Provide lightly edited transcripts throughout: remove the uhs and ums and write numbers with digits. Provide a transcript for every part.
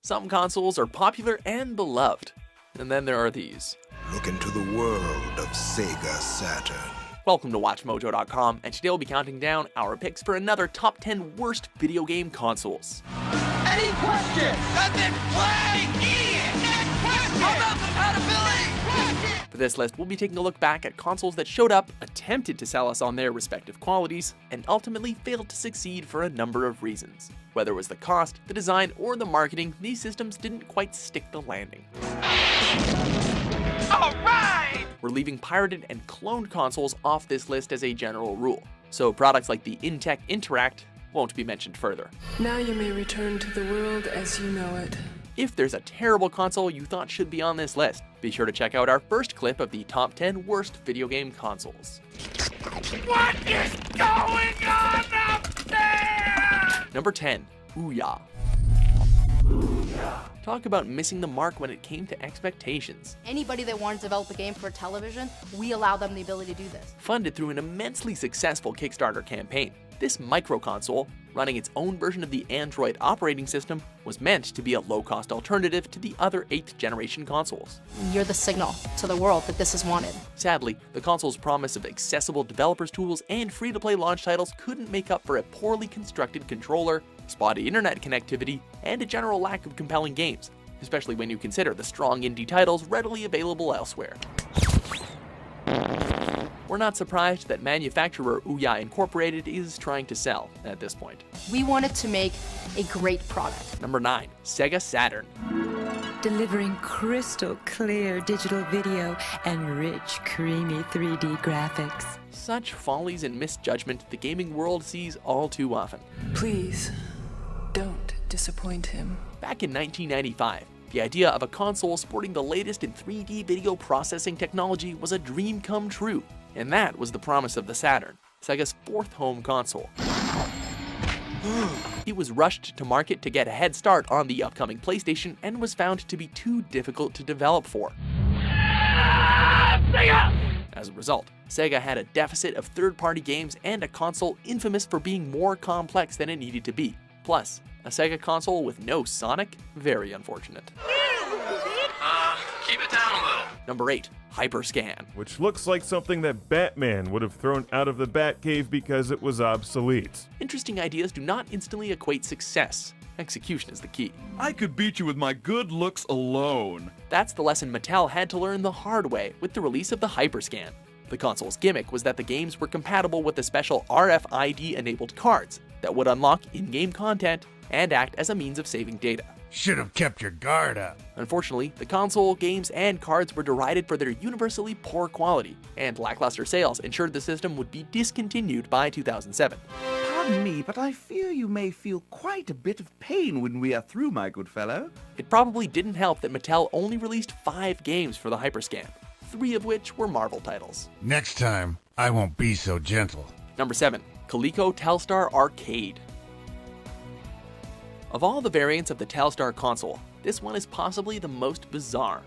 Some consoles are popular and beloved, and then there are these. Look into the world of Sega Saturn. Welcome to WatchMojo.com, and today we'll be counting down our picks for another top 10 worst video game consoles. Any questions? Doesn't play in. Next question. How about compatibility? For this list, we'll be taking a look back at consoles that showed up, attempted to sell us on their respective qualities, and ultimately failed to succeed for a number of reasons. Whether it was the cost, the design, or the marketing, these systems didn't quite stick the landing. Alright! We're leaving pirated and cloned consoles off this list as a general rule, so products like the Intech Interact won't be mentioned further. Now you may return to the world as you know it. If there's a terrible console you thought should be on this list, be sure to check out our first clip of the top 10 worst video game consoles. What is going on up there? Number 10, Ouya. Talk about missing the mark when it came to expectations. Anybody that wanted to develop a game for television, we allow them the ability to do this. Funded through an immensely successful Kickstarter campaign, this micro-console, running its own version of the Android operating system, was meant to be a low-cost alternative to the other 8th generation consoles. You're the signal to the world that this is wanted. Sadly, the console's promise of accessible developers' tools and free-to-play launch titles couldn't make up for a poorly constructed controller, spotty internet connectivity, and a general lack of compelling games, especially when you consider the strong indie titles readily available elsewhere. We're not surprised that manufacturer Ouya Incorporated is trying to sell at this point. We wanted to make a great product. Number 9, Sega Saturn. Delivering crystal clear digital video and rich, creamy 3D graphics. Such follies and misjudgment the gaming world sees all too often. Please, don't disappoint him. Back in 1995, the idea of a console sporting the latest in 3D video processing technology was a dream come true, and that was the promise of the Saturn, Sega's 4th home console. It was rushed to market to get a head start on the upcoming PlayStation and was found to be too difficult to develop for. As a result, Sega had a deficit of third-party games and a console infamous for being more complex than it needed to be. Plus, a Sega console with no Sonic? Very unfortunate. Keep it down a little. Number 8, Hyperscan. Which looks like something that Batman would have thrown out of the Batcave because it was obsolete. Interesting ideas do not instantly equate success. Execution is the key. I could beat you with my good looks alone. That's the lesson Mattel had to learn the hard way with the release of the Hyperscan. The console's gimmick was that the games were compatible with the special RFID-enabled cards that would unlock in-game content and act as a means of saving data. Should have kept your guard up. Unfortunately, the console, games, and cards were derided for their universally poor quality, and lackluster sales ensured the system would be discontinued by 2007. Pardon me, but I fear you may feel quite a bit of pain when we are through, my good fellow. It probably didn't help that Mattel only released 5 games for the Hyperscan, 3 of which were Marvel titles. Next time, I won't be so gentle. Number 7, Coleco Telstar Arcade. Of all the variants of the Telstar console, this one is possibly the most bizarre.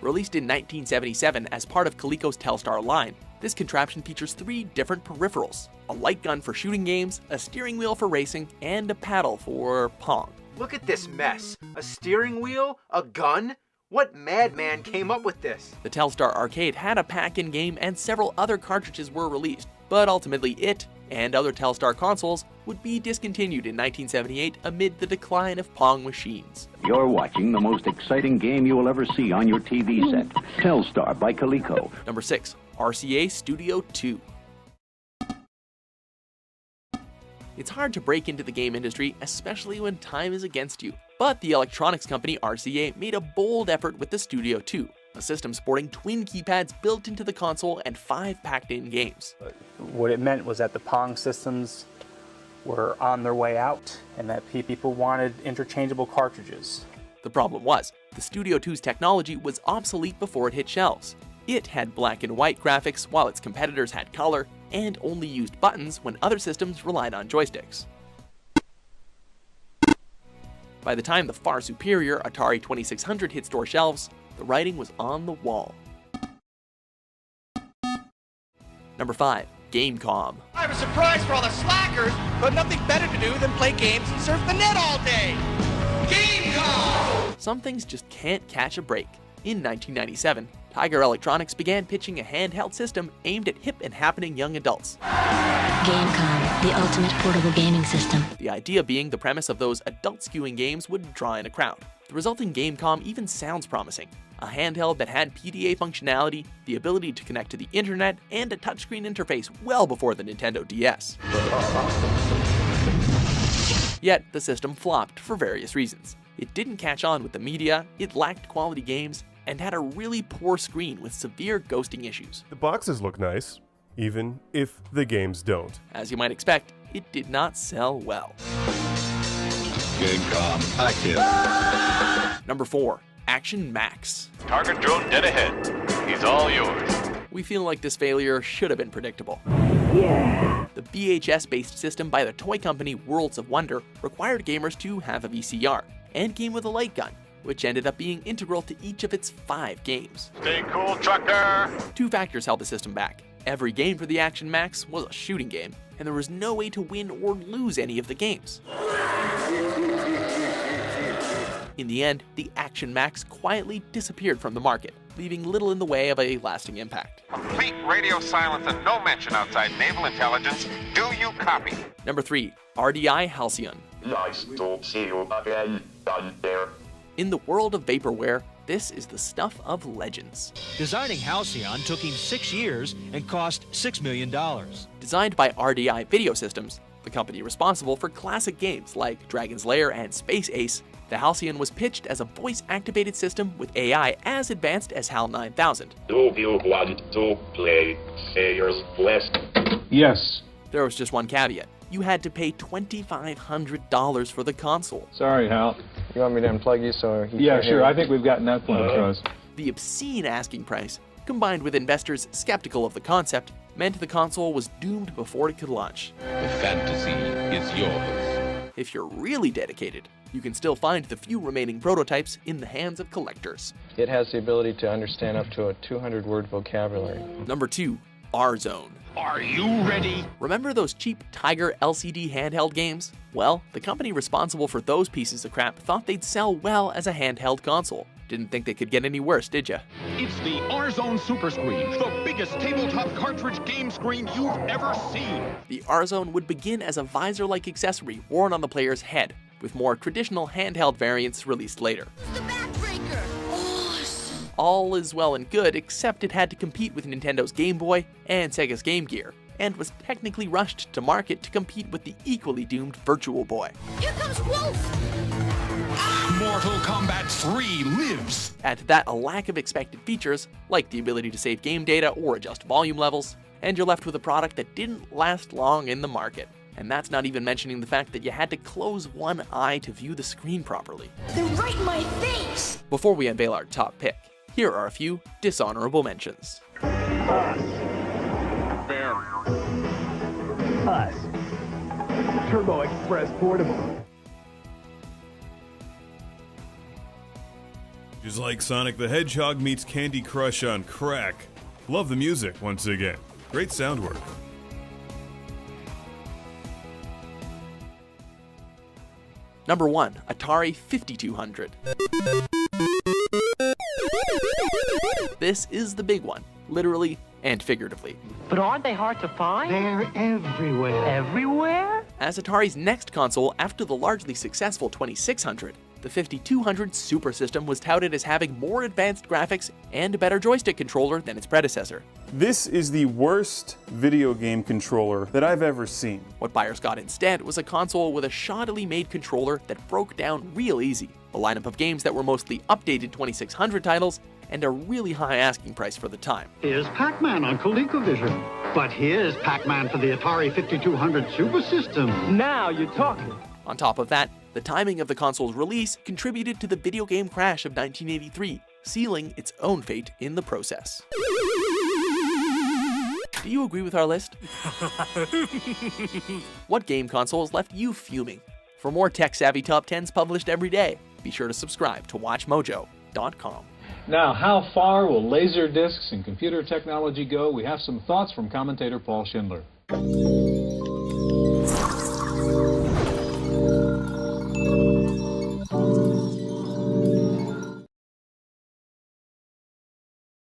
Released in 1977 as part of Coleco's Telstar line, this contraption features 3 different peripherals: a light gun for shooting games, a steering wheel for racing, and a paddle for Pong. Look at this mess. A steering wheel? A gun? What madman came up with this? The Telstar Arcade had a pack-in game and several other cartridges were released, but ultimately it, and other Telstar consoles, would be discontinued in 1978 amid the decline of Pong machines. You're watching the most exciting game you will ever see on your TV set. Telstar by Coleco. Number 6, RCA Studio 2. It's hard to break into the game industry, especially when time is against you. But the electronics company RCA made a bold effort with the Studio 2, a system sporting twin keypads built into the console and 5 packed-in games. What it meant was that the Pong systems were on their way out and that people wanted interchangeable cartridges. The problem was, the Studio 2's technology was obsolete before it hit shelves. It had black and white graphics while its competitors had color, and only used buttons when other systems relied on joysticks. By the time the far superior Atari 2600 hit store shelves, the writing was on the wall. Number 5. Gamecom. I have a surprise for all the slackers, but nothing better to do than play games and surf the net all day. Gamecom! Some things just can't catch a break. In 1997, Tiger Electronics began pitching a handheld system aimed at hip and happening young adults. Gamecom, the ultimate portable gaming system. The idea being the premise of those adult-skewing games would draw in a crowd. The resulting Gamecom even sounds promising. A handheld that had PDA functionality, the ability to connect to the internet, and a touchscreen interface well before the Nintendo DS. Yet, the system flopped for various reasons. It didn't catch on with the media, it lacked quality games, and had a really poor screen with severe ghosting issues. The boxes look nice, even if the games don't. As you might expect, it did not sell well. Gamecom active. Number 4. Action Max. Target drone dead ahead. He's all yours. We feel like this failure should have been predictable. Yeah. The VHS-based system by the toy company Worlds of Wonder required gamers to have a VCR and game with a light gun, which ended up being integral to each of its 5 games. Stay cool, trucker! 2 factors held the system back. Every game for the Action Max was a shooting game, and there was no way to win or lose any of the games. In the end, the Action Max quietly disappeared from the market, leaving little in the way of a lasting impact. Complete radio silence and no mention outside naval intelligence. Do you copy? Number 3. RDI Halcyon. Nice to see you again, down there. In the world of vaporware, this is the stuff of legends. Designing Halcyon took him 6 years and cost $6 million. Designed by RDI Video Systems, the company responsible for classic games like Dragon's Lair and Space Ace, the Halcyon was pitched as a voice-activated system with AI as advanced as HAL 9000. Do you want to play Sayers West? Yes. There was just one caveat. You had to pay $2,500 for the console. Sorry, Hal. You want me to unplug you so he Yeah, can't sure. hear I think we've gotten that point across. The obscene asking price, combined with investors skeptical of the concept, meant the console was doomed before it could launch. The fantasy is yours. If you're really dedicated, you can still find the few remaining prototypes in the hands of collectors. It has the ability to understand up to a 200-word vocabulary. Number 2. R-Zone. Are you ready? Remember those cheap Tiger LCD handheld games? Well, the company responsible for those pieces of crap thought they'd sell well as a handheld console. Didn't think they could get any worse, did ya? It's the R-Zone Super Screen, the biggest tabletop cartridge game screen you've ever seen. The R-Zone would begin as a visor-like accessory worn on the player's head, with more traditional handheld variants released later. The Backbreaker! Awesome! All is well and good, except it had to compete with Nintendo's Game Boy and Sega's Game Gear, and was technically rushed to market to compete with the equally doomed Virtual Boy. Here comes Wolf! Mortal Kombat 3 lives! Add to that a lack of expected features, like the ability to save game data or adjust volume levels, and you're left with a product that didn't last long in the market. And that's not even mentioning the fact that you had to close one eye to view the screen properly. They're right in my face! Before we unveil our top pick, here are a few dishonorable mentions. Us. Turbo Express Portable. Just like Sonic the Hedgehog meets Candy Crush on crack. Love the music once again. Great sound work. Number 1. Atari 5200. This is the big one, literally and figuratively. But aren't they hard to find? They're everywhere. Everywhere? As Atari's next console after the largely successful 2600, the 5200 Super System was touted as having more advanced graphics and a better joystick controller than its predecessor. This is the worst video game controller that I've ever seen. What buyers got instead was a console with a shoddily made controller that broke down real easy, a lineup of games that were mostly updated 2600 titles, and a really high asking price for the time. Here's Pac-Man on ColecoVision. But here's Pac-Man for the Atari 5200 Super System. Now you're talking. On top of that, the timing of the console's release contributed to the video game crash of 1983, sealing its own fate in the process. Do you agree with our list? What game consoles left you fuming? For more tech-savvy top 10s published every day, be sure to subscribe to WatchMojo.com. Now, how far will laser discs and computer technology go? We have some thoughts from commentator Paul Schindler.